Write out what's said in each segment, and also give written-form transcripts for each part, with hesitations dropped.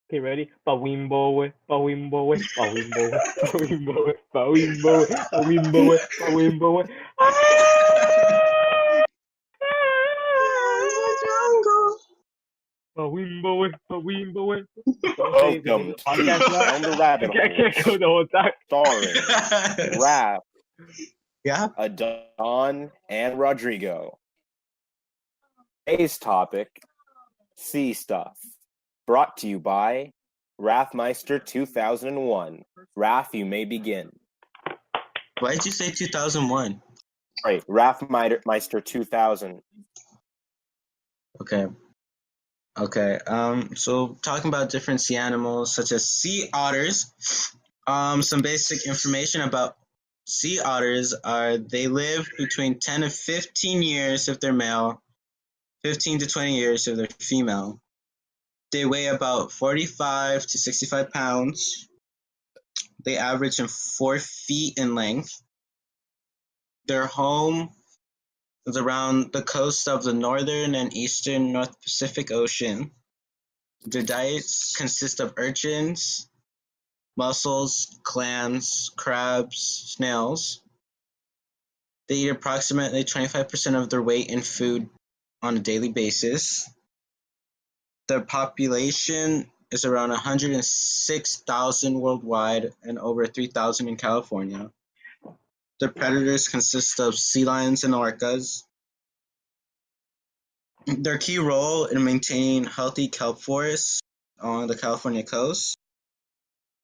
Okay, ready? Pawimbowe, pawimbowe, pawimbowe, pawimbowe, pawimbowe, pawimbowe, pawimbowe. Jungle. Pawimbowe, pawimbowe. Don't say it. This Welcome is a podcast to now. Down the I Rabbit can't Hole, go the whole time. starring Raph, Yeah. Adan, and Rodrigo. Today's topic, sea stuff. Brought to you by Rathmeister 2001. Raph, you may begin. Why did you say 2001? Right, Rathmeister 2000. Okay. So talking about different sea animals such as sea otters. Some basic information about sea otters are they live between 10 to 15 years if they're male, 15 to 20 years if they're female. They weigh about 45 to 65 pounds. They average in 4 feet in length. Their home is around the coast of the northern and eastern North Pacific Ocean. Their diets consist of urchins, mussels, clams, crabs, snails. They eat approximately 25% of their weight in food on a daily basis. Their population is around 106,000 worldwide and over 3,000 in California. Their predators consist of sea lions and orcas. Their key role in maintaining healthy kelp forests along the California coast.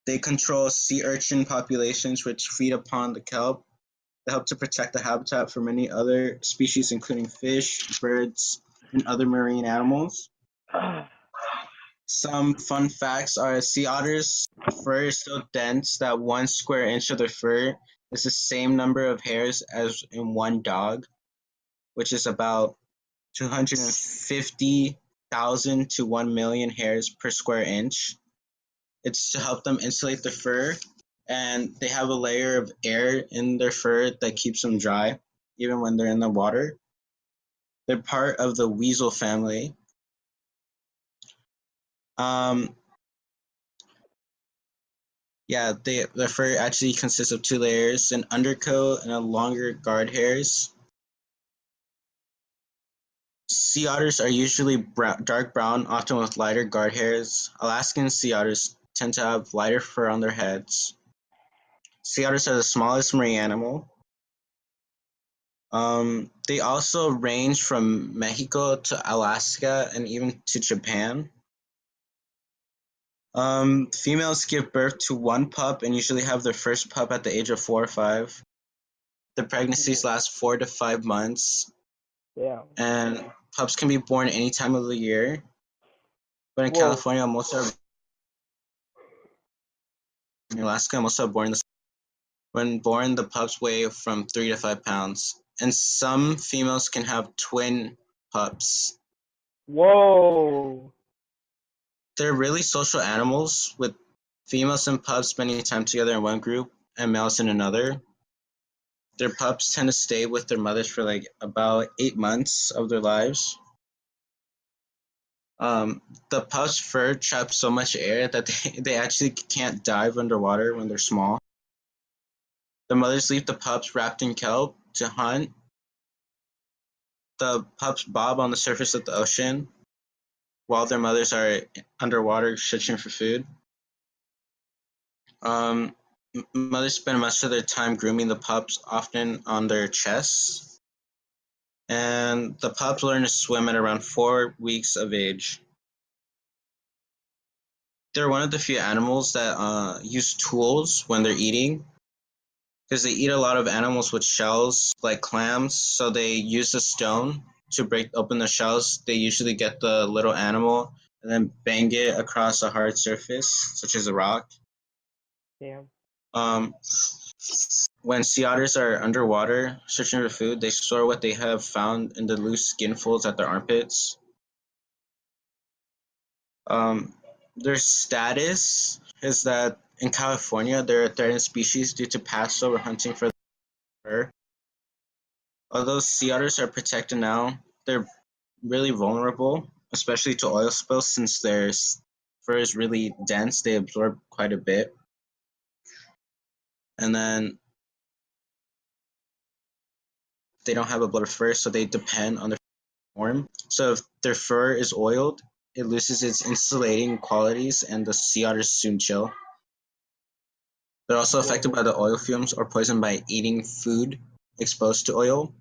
They control sea urchin populations which feed upon the kelp. They help to protect the habitat for many other species including fish, birds, and other marine animals. Some fun facts are sea otters' fur is so dense that 1 square inch of their fur is the same number of hairs as in one dog, which is about 250,000 to 1 million hairs per square inch. It's to help them insulate the fur, and they have a layer of air in their fur that keeps them dry, even when they're in the water. They're part of the weasel family. Their fur actually consists of 2 layers, an undercoat and a longer guard hairs. Sea otters are usually dark brown, often with lighter guard hairs. Alaskan sea otters tend to have lighter fur on their heads. Sea otters are the smallest marine animal. They also range from Mexico to Alaska and even to Japan. Females give birth to 1 pup and usually have their first pup at the age of 4 or 5. The pregnancies last 4 to 5 months. Yeah. And pups can be born any time of the year. But in California, most are in Alaska, most are born when born, the pups weigh from 3 to 5 pounds. And some females can have twin pups. Whoa. They're really social animals, with females and pups spending time together in one group and males in another. Their pups tend to stay with their mothers for like about 8 months of their lives. The pup's fur traps so much air that they actually can't dive underwater when they're small. The mothers leave the pups wrapped in kelp to hunt. The pups bob on the surface of the ocean while their mothers are underwater searching for food. Mothers spend much of their time grooming the pups, often on their chests. And the pups learn to swim at around 4 weeks of age. They're one of the few animals that use tools when they're eating, because they eat a lot of animals with shells, like clams, so they use a stone to break open the shells. They usually get the little animal and then bang it across a hard surface, such as a rock. Damn. When sea otters are underwater searching for food, they store what they have found in the loose skin folds at their armpits. Their status is that in California, they're a threatened species due to Passover hunting for fur. Although sea otters are protected now, they're really vulnerable, especially to oil spills, since their fur is really dense. They absorb quite a bit. And then they don't have a blood fur, so they depend on their form. So if their fur is oiled, it loses its insulating qualities and the sea otters soon chill. They're also affected by the oil fumes or poisoned by eating food exposed to oil.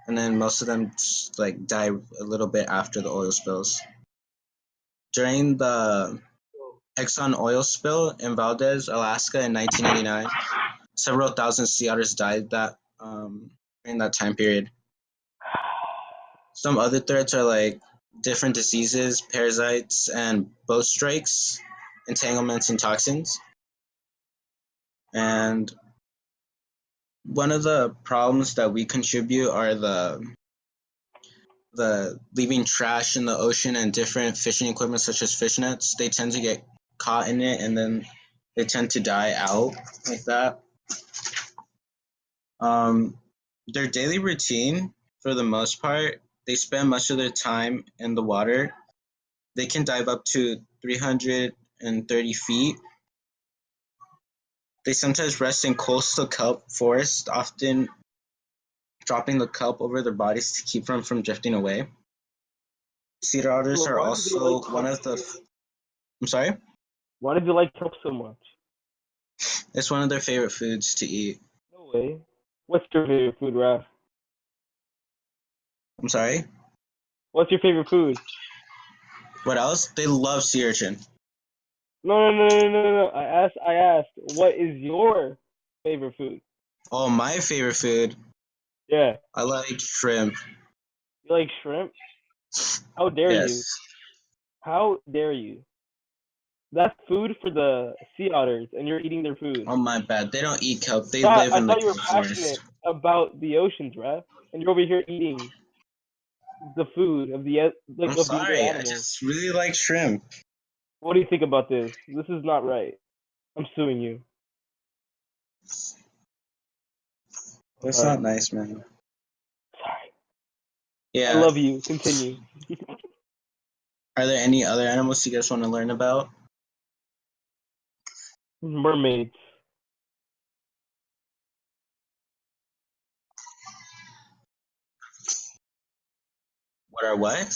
And then most of them like die a little bit after the oil spills. During the Exxon oil spill in Valdez, Alaska in 1989, several thousand sea otters died during that time period. Some other threats are like different diseases, parasites, and boat strikes, entanglements, and toxins. And one of the problems that we contribute are the leaving trash in the ocean and different fishing equipment such as fish nets. They tend to get caught in it and then they tend to die out like that. Their daily routine, for the most part, they spend much of their time in the water. They can dive up to 330 feet. They sometimes rest in coastal kelp forests, often dropping the kelp over their bodies to keep them from drifting away. Sea otters are also one of the... I'm sorry? Why did you like kelp so much? It's one of their favorite foods to eat. No way. What's your favorite food, Raph? I'm sorry? What's your favorite food? What else? They love sea urchin. No. I asked, what is your favorite food? Oh, my favorite food? Yeah. I like shrimp. You like shrimp? How dare you? Yes. How dare you? That's food for the sea otters, and you're eating their food. Oh, my bad. They don't eat kelp. They I live in the thought you were kelp passionate forest. about the oceans, Raph, and you're over here eating the food of the I'm of the other sorry. I animals. just really like shrimp. What do you think about this? This is not right. I'm suing you. That's Sorry. not nice, man. Sorry. Yeah. I love you. Continue. Are there any other animals you guys want to learn about? Mermaids. What are what?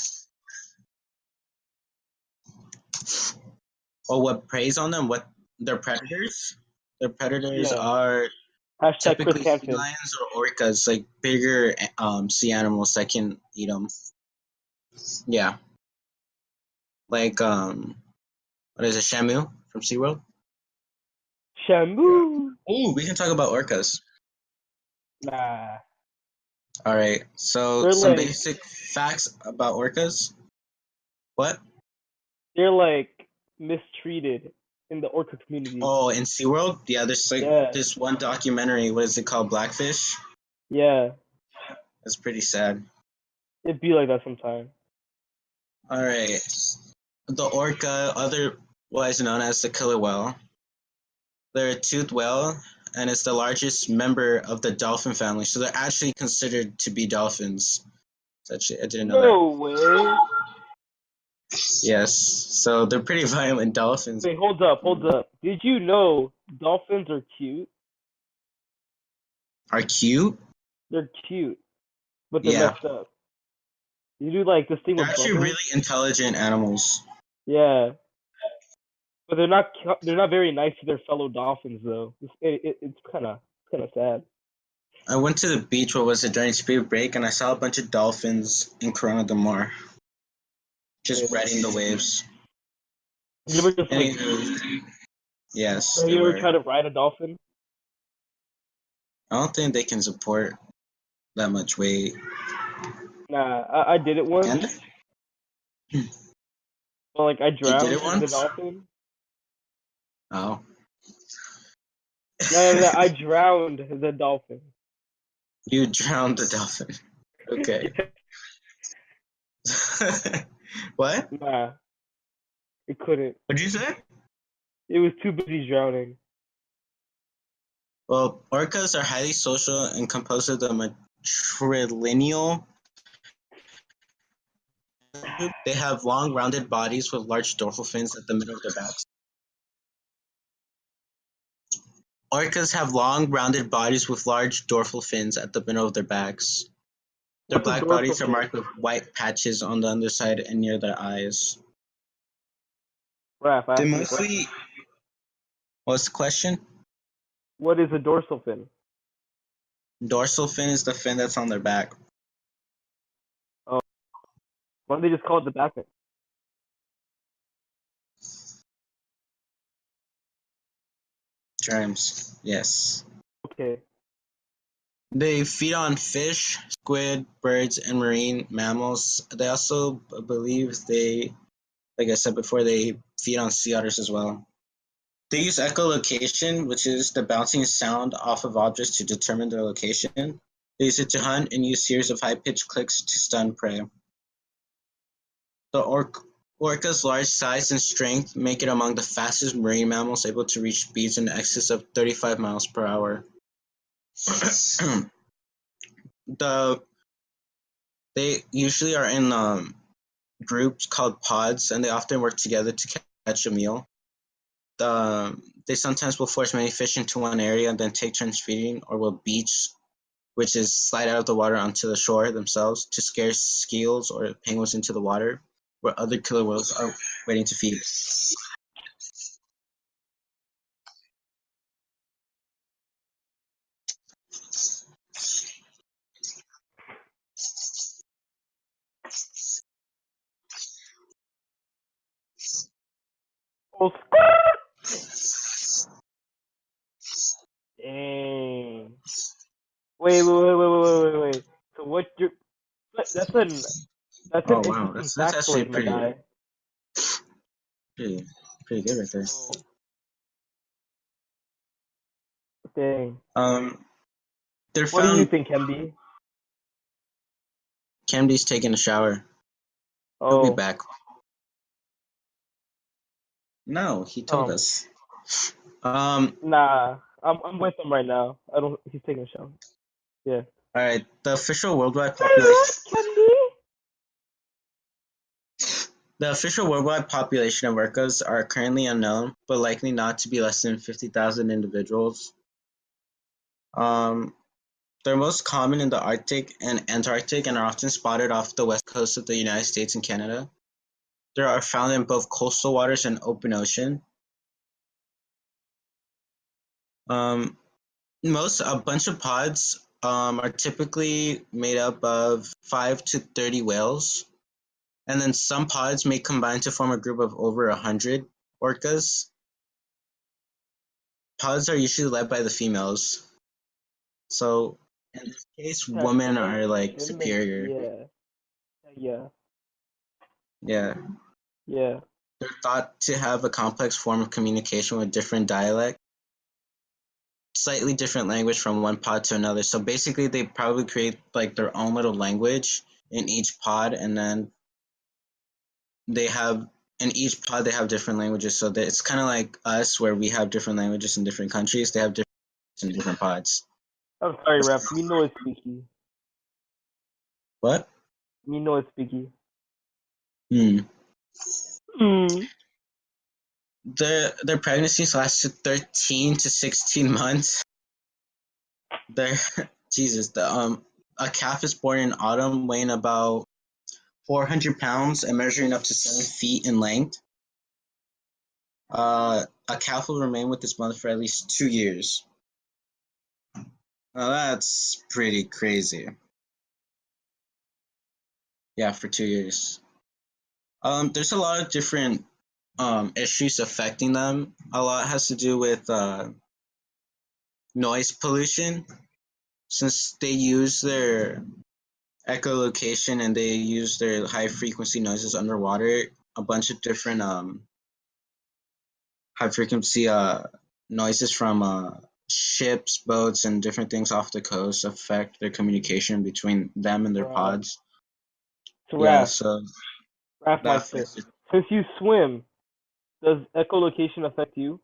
Or what preys on them? What they're predators? Their predators Yeah. are Hashtag Chris typically sea Hampton. lions or orcas, like bigger sea animals that can eat them. Yeah. Like what is it? Shamu from SeaWorld? Shamu. Oh, we can talk about orcas. Nah. All right. So They're some like basic facts about orcas. What? they're like mistreated in the orca community. Oh, in SeaWorld? Yeah, there's like Yeah. this one documentary. What is it called? Blackfish? Yeah. That's pretty sad. It'd be like that sometime. All right. The orca, otherwise known as the killer whale. They're a toothed whale, and it's the largest member of the dolphin family. So they're actually considered to be dolphins. Actually, I didn't know No way. that. Yes. So they're pretty violent dolphins. Wait, hold up. Did you know dolphins are cute? Are cute? They're cute, but they're Yeah. messed up. You do like this thing They're with actually bubbles? really intelligent animals. Yeah, but they're not very nice to their fellow dolphins though. It's kind of sad. I went to the beach, what was it, during spring break, and I saw a bunch of dolphins in Corona del Mar. Just riding the waves. You ever just like? Yes, Have they you ever were. tried to ride a dolphin? I don't think they can support that much weight. Nah, I did it once. And But like I drowned it the once? dolphin. Oh. No, I drowned the dolphin. You drowned the dolphin. Okay. What? Nah, it couldn't. What'd you say? It was too busy drowning. Well, orcas are highly social and composed of the matrilineal They have long, rounded bodies with large dorsal fins at the middle of their backs. Orcas have long, rounded bodies with large dorsal fins at the middle of their backs. Their What's a black dorsal bodies are fin? marked with white patches on the underside and near their eyes. Raph, They ask me a mostly. question. What's the question? What is a dorsal fin? Dorsal fin is the fin that's on their back. Oh, why don't they just call it the back fin? Germs. Yes. Okay. They feed on fish, squid, birds, and marine mammals. They also believe like I said before, they feed on sea otters as well. They use echolocation, which is the bouncing sound off of objects to determine their location. They use it to hunt and use series of high-pitched clicks to stun prey. The orca's large size and strength make it among the fastest marine mammals, able to reach speeds in excess of 35 miles per hour. They usually are in groups called pods, and they often work together to catch a meal. They sometimes will force many fish into one area and then take turns feeding, or will beach, which is slide out of the water onto the shore themselves to scare seals or penguins into the water, where other killer whales are waiting to feed. Oh, dang. Wait. So what you're that's an Oh wow, interesting that's actually factoid, my guy. pretty good right there. Oh, dang. They're What do you found. think, Kemdi? Kemdi's taking a shower. He'll be Oh, back. No, he told us. nah. I'm with him right now. I don't. He's taking a shower. Yeah. All right. The official worldwide Say what, population. Kemdi? The official worldwide population of orcas are currently unknown, but likely not to be less than 50,000 individuals. They're most common in the Arctic and Antarctic and are often spotted off the west coast of the United States and Canada. They are found in both coastal waters and open ocean. A bunch of pods are typically made up of 5 to 30 whales, and then some pods may combine to form a group of over 100 orcas. Pods are usually led by the females. So in this case, women are like superior. Yeah. Yeah. They're thought to have a complex form of communication with different dialect, slightly different language from one pod to another. So basically, they probably create like their own little language in each pod, and then in each pod they have different languages. So that it's kind of like us, where we have different languages in different countries. They have different in different pods. I'm sorry, Ref. Me know it's speaky. What? Me know it's speaky. Their pregnancies last 13 to 16 months. A calf is born in autumn, weighing about 400 pounds and measuring up to 7 feet in length. A calf will remain with its mother for at least 2 years. Now that's pretty crazy. Yeah, for 2 years. There's a lot of different issues affecting them. A lot has to do with noise pollution, since they use their echolocation and they use their high frequency noises underwater. A bunch of different high frequency noises from ships, boats, and different things off the coast affect their communication between them and their pods. So Yeah, Raf, so Raf that Meister, affects it. since you swim, does echolocation affect you?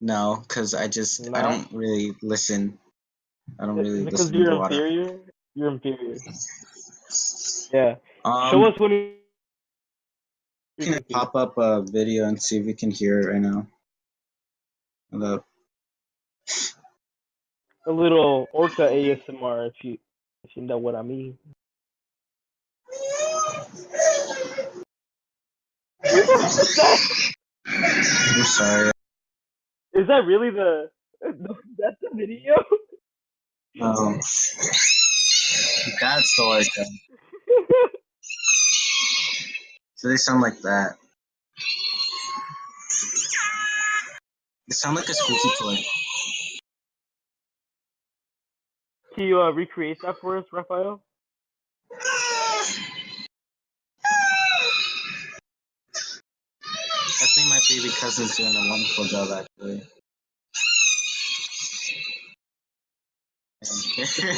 No, because I Nah. don't really listen. I don't really Is it because listen you're underwater. inferior? You're inferior. Yeah. Show us when you Can pop up a video and see if we can hear it right now. Hello. a little orca ASMR if you know what I mean. What's that? I'm sorry. Is that really the? That's the video. That's the orca. So they sound like that. They sound like a squeaky toy. Can you recreate that for us, Rafael? I think my baby cousin's doing a wonderful job, actually.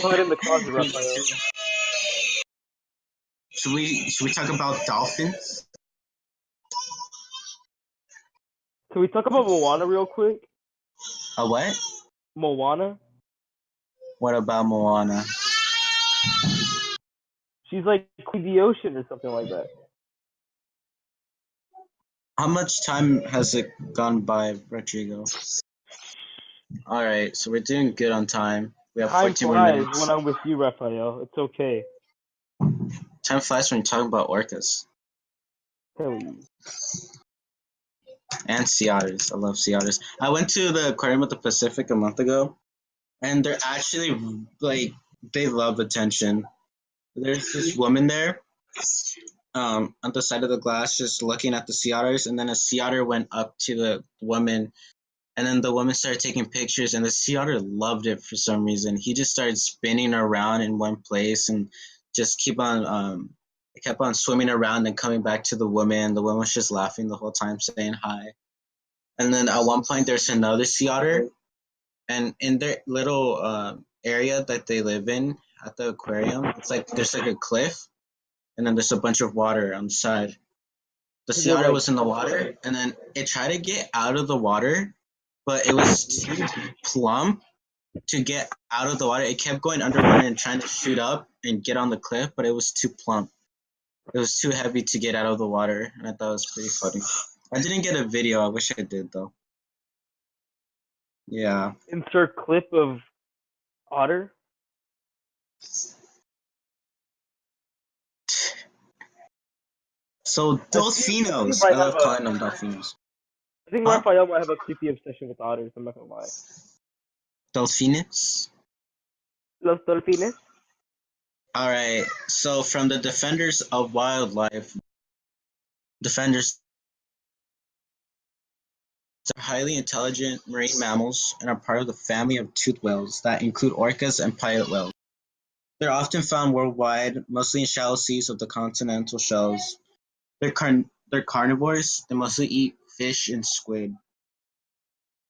Put it in the closet, Rafael. Should we talk about dolphins? Can we talk about Moana real quick? A what? Moana? What about Moana? She's like Queen of the Ocean or something like that. How much time has it gone by, Rodrigo? Alright, so we're doing good on time. We have Time 14 more flies minutes. when I'm with you, Rafael. It's okay. Time flies when you're talking about orcas. Tell you. And sea otters. I love sea otters. I went to the Aquarium of the Pacific a month ago, and they're actually, like, they love attention. There's this woman there on the side of the glass just looking at the sea otters, and then a sea otter went up to the woman, and then the woman started taking pictures, and the sea otter loved it for some reason. He just started spinning around in one place and just kept on swimming around and coming back to the woman. The woman was just laughing the whole time, saying hi. And then at one point, there's another sea otter, and in their little area that they live in at the aquarium, it's like there's like a cliff, and then there's a bunch of water on the side. The sea otter was in the water, and then it tried to get out of the water, but it was too plump to get out of the water. It kept going underwater and trying to shoot up and get on the cliff, but it was too plump. It was too heavy to get out of the water, and I thought it was pretty funny. I didn't get a video. I wish I did, though. Yeah. Insert clip of otter. So, Dolphinos. I love calling them Dolphinos. I think Rafael might have a creepy obsession with otters, I'm not gonna lie. Dolphines? Los Dolphines? Alright, so from the Defenders of Wildlife, defenders are highly intelligent marine mammals and are part of the family of toothed whales that include orcas and pilot whales. They're often found worldwide, mostly in shallow seas of the continental shelves. They're carnivores. They mostly eat fish and squid.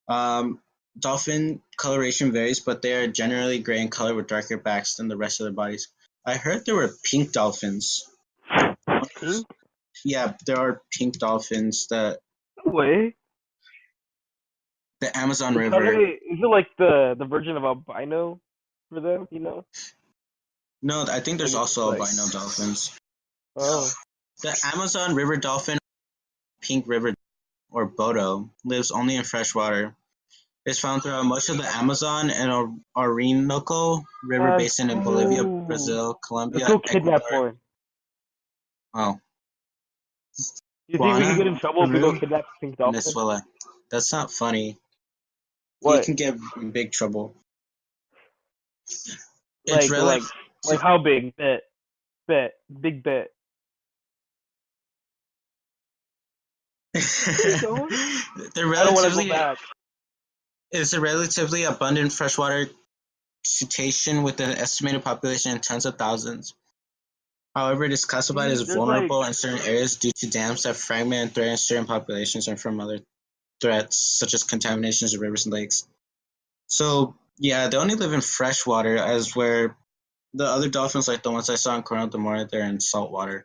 Dolphin coloration varies, but they are generally gray in color with darker backs than the rest of their bodies. I heard there were pink dolphins. Pink? Yeah, there are pink dolphins that. No way. The Amazon River. Is it like the version of albino for them, you know? No, I think there's also albino dolphins. Oh. The Amazon River dolphin, pink river, or Bodo, lives only in fresh water. It's found throughout most of the Amazon and Orinoco River basin in Bolivia, Brazil, Colombia, Let's go kidnap one. Oh. You think we can get in trouble if we go kidnap pink dolphin? Venezuela. That's not funny. What? You can get in big trouble. Like how big? Bet. Big bet. They're relatively. I don't want to go back. It's a relatively abundant freshwater cetacean with an estimated population in tens of thousands. However, it is classified as vulnerable in certain areas due to dams that fragment and threaten certain populations and from other threats, such as contaminations of rivers and lakes. So, yeah, they only live in freshwater, as where the other dolphins, like the ones I saw in Coronel de Mora, they're in saltwater.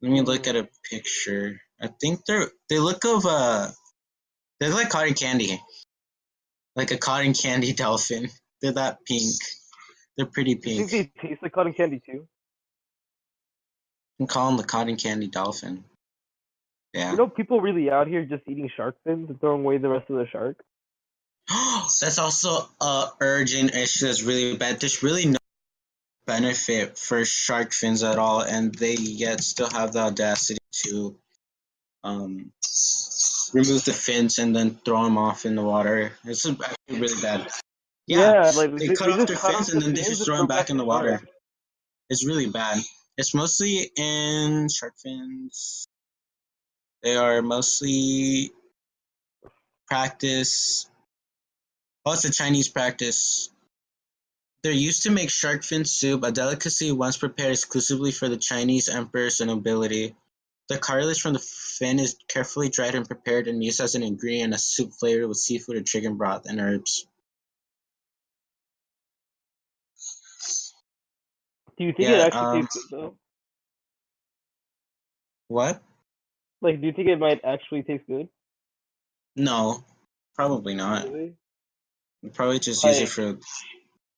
Let me look at a picture. I think they look like cotton candy. Like a cotton candy dolphin. They're that pink. They're pretty pink. You think they taste like cotton candy too? can call him the cotton candy dolphin. Yeah. You know, people really out here just eating shark fins and throwing away the rest of the shark. That's also a urgent issue that's really bad. There's really no benefit for shark fins at all, and they yet still have the audacity to remove the fins and then throw them off in the water. It's actually really bad. Yeah, like they cut off just their cut fins off and the then they fins just and throw them back in the water. shark. It's really bad. It's mostly in shark fins. They are mostly practice. Oh, it's a Chinese practice. They're used to make shark fin soup, a delicacy once prepared exclusively for the Chinese emperors and nobility. The cartilage from the fin is carefully dried and prepared and used as an ingredient in a soup flavored with seafood or chicken broth and herbs. Do you think it actually tastes good though? What? Like, do you think it might actually taste good? No, probably not. Really? Probably just use it Like, for.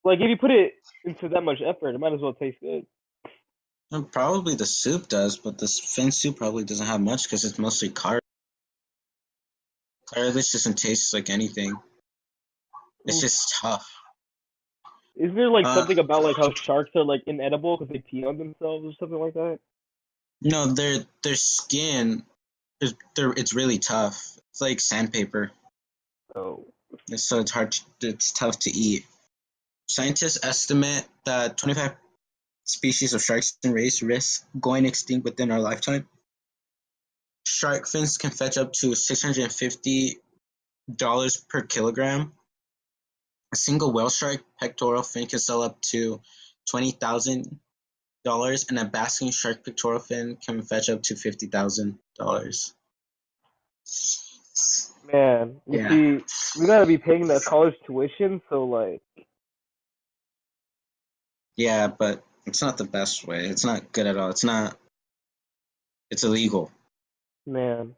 like if you put it into that much effort, it might as well taste good. Probably the soup does, but the fin soup probably doesn't have much because it's mostly cartilage. Cartilage doesn't taste like anything. It's Oof. just tough. Is there like something about like how sharks are like inedible because they pee on themselves or something like that? No, their skin, it's really tough. It's like sandpaper. Oh. So it's hard. It's tough to eat. Scientists estimate that 25 species of sharks and rays risk going extinct within our lifetime. Shark fins can fetch up to $650 per kilogram. A single whale shark pectoral fin can sell up to $20,000, and a basking shark pectoral fin can fetch up to $50,000. Man, you see, we gotta be paying that college tuition, so like. Yeah, but it's not the best way. It's not good at all. It's not. It's illegal. Man.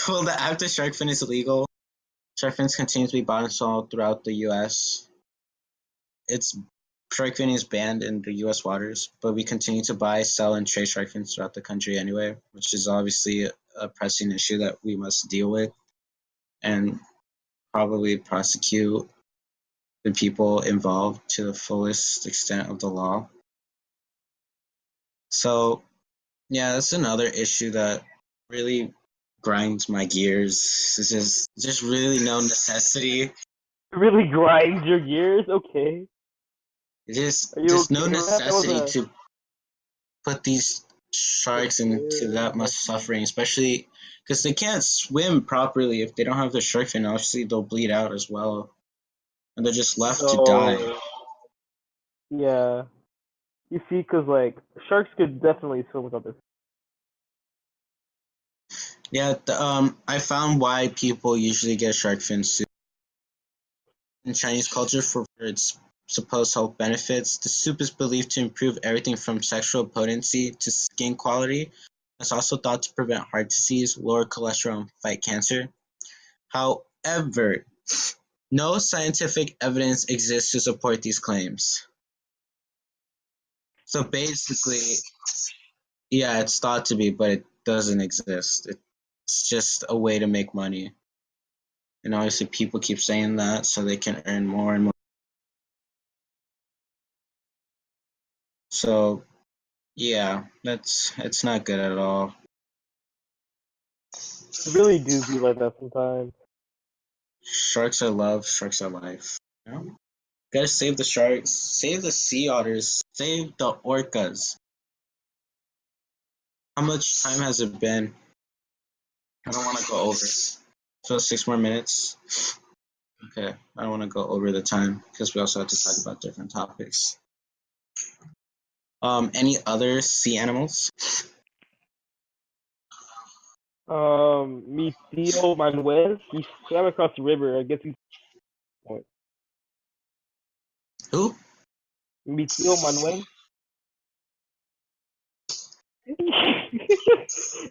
Well, after shark fin is illegal, shark fins continue to be bought and sold throughout the U.S. Shark fin is banned in the U.S. waters, but we continue to buy, sell, and trade shark fins throughout the country anyway, which is obviously a pressing issue that we must deal with and probably prosecute the people involved to the fullest extent of the law. So, yeah, that's another issue that really grinds my gears. It's just really no necessity. It really grinds your gears? Okay. Just okay no necessity to put these sharks into that much suffering, especially because they can't swim properly. If they don't have the shark fin, obviously they'll bleed out as well, and they're just left to die. Yeah. You see, because like sharks could definitely swim without this. Yeah, I found why people usually get shark fin soup. In Chinese culture, for its supposed health benefits, the soup is believed to improve everything from sexual potency to skin quality. It's also thought to prevent heart disease, lower cholesterol, and fight cancer. However, no scientific evidence exists to support these claims. So basically, yeah, it's thought to be, but it doesn't exist. It's just a way to make money. And obviously people keep saying that so they can earn more and more. So, yeah, it's not good at all. It really do be like that sometimes. Sharks are love, sharks are life. You know? Gotta save the sharks, save the sea otters, save the orcas. How much time has it been? I don't want to go over. So 6 more minutes. Okay, I don't want to go over the time because we also have to talk about different topics. Any other sea animals? Mi tío Manuel, he swam across the river. I guess he's. Who? Mi tío Manuel.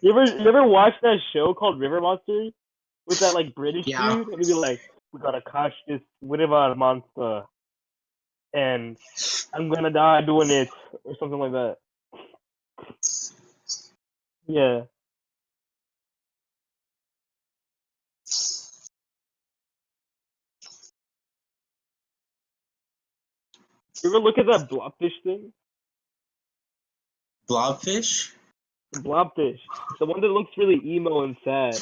you ever watch that show called River Monsters with that like British dude, and he'd be like, "We gotta catch this river monster, and I'm gonna die doing it," or something like that. Yeah. You ever look at that blobfish thing? Blobfish? Blobfish. The one that looks really emo and sad.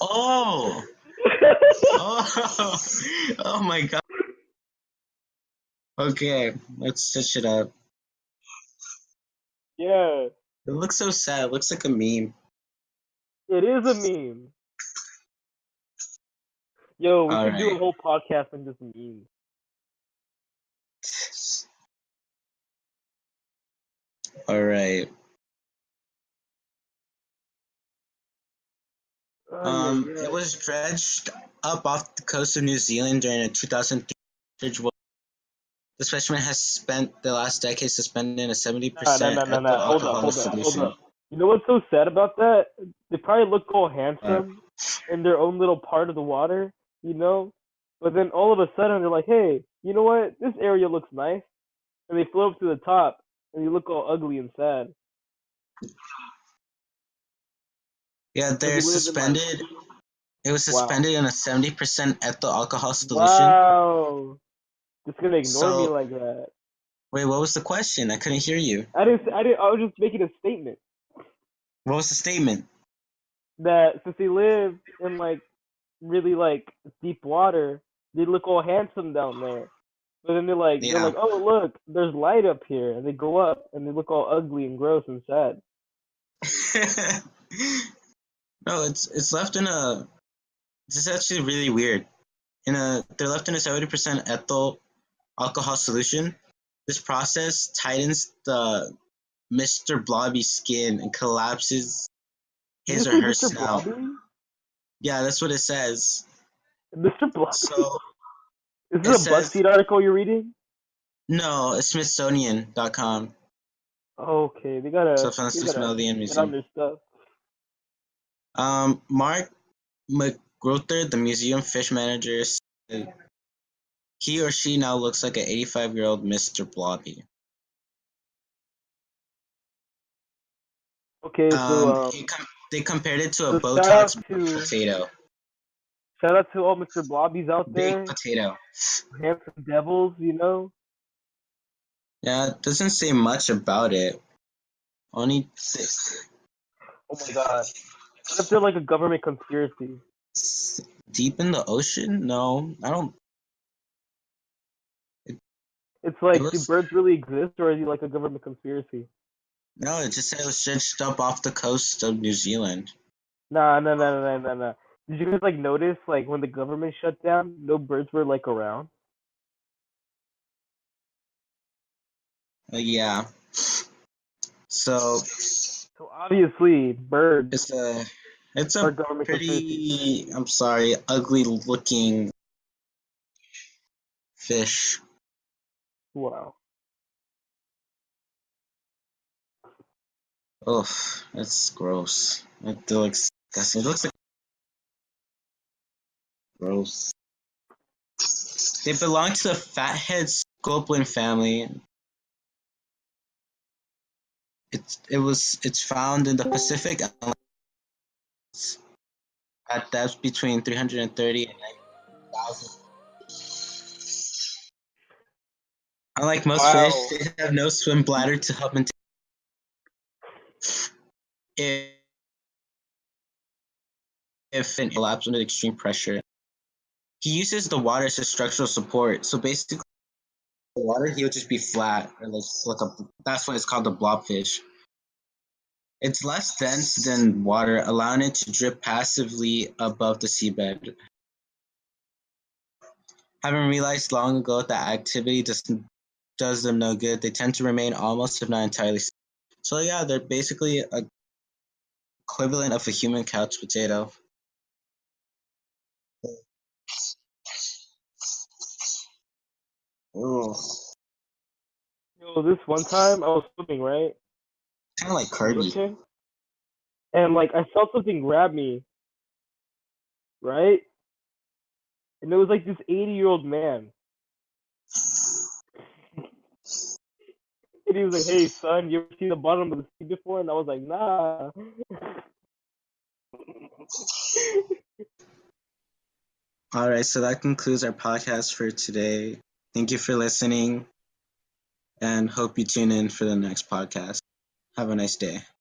Oh! Oh! Oh my god. Okay, let's switch it up. Yeah. It looks so sad. It looks like a meme. It is a meme. Yo, we should do a Alright. whole podcast on just memes. Alright. Yeah. It was dredged up off the coast of New Zealand during a 2003 world. The specimen has spent the last decade suspended in a 70% ethyl Hold up, alcohol hold up, hold solution. up. You know what's so sad about that? They probably look all handsome in their own little part of the water, you know? But then all of a sudden they're like, hey, you know what? This area looks nice. And they float up to the top and you look all ugly and sad. Yeah, they're Because you live in like, suspended. It was wow. suspended in a 70% ethyl alcohol solution. Wow. Just gonna ignore me So, like that. wait, what was the question? I couldn't hear you. I was just making a statement What was the statement? that since they live in like really like deep water, they look all handsome down there. But then they're Yeah. like, oh look, there's light up here, and they go up and they look all ugly and gross and sad. No, it's left in a. This is actually really weird. They're left in a 70% ethyl alcohol solution. This process tightens the Mr. Blobby skin and collapses Did his you or say her Mr. snout. Blobby? Yeah, that's what it says. Mr. Blobby? So Is it this a says BuzzFeed article you're reading? no, it's Smithsonian.com. Okay, So from the they gotta Smithsonian get on Museum. their stuff. Mark McGrother, the museum fish manager, said he or she now looks like an 85-year-old Mr. Blobby. Okay, so They compared it to a so shout out Botox to potato. all Mr. Blobbies out Baked there, potato. handsome devils, you know. Yeah, it doesn't say much about it. Only 6. Oh my god, what if they're like a government conspiracy? Deep in the ocean? No, I don't. It's It like, do was birds really exist, or is he like a government conspiracy? no. It just said it was dredged up off the coast of New Zealand. Nah. Did you guys like notice like when the government shut down, no birds were like around? Yeah. So So obviously, birds it's are a government conspiracies. pretty. I'm sorry, ugly looking fish. Wow. Oh, that's gross. It looks disgusting. It looks like gross. They belong to the fathead scopoid family. It's found in the Pacific Islands at depths between 330 and 9,000. Unlike most fish, Wow. they have no swim bladder to help maintain. If it collapse under extreme pressure, he uses the water as a structural support. So basically, the water he would just be flat, or like a. That's why it's called the blobfish. It's less dense than water, allowing it to drip passively above the seabed. Having realized long ago that activity does them no good, they tend to remain almost, if not entirely. So yeah, they're basically a equivalent of a human couch potato. Ooh, Yo, this one time I was swimming, right? kind of like In the Kirby. ocean, and like I felt something grab me, right? And it was like this 80-year-old man. And he was like, "Hey, son, you ever seen the bottom of the sea before?" And I was like, "Nah." All right, so that concludes our podcast for today. Thank you for listening, and hope you tune in for the next podcast. Have a nice day.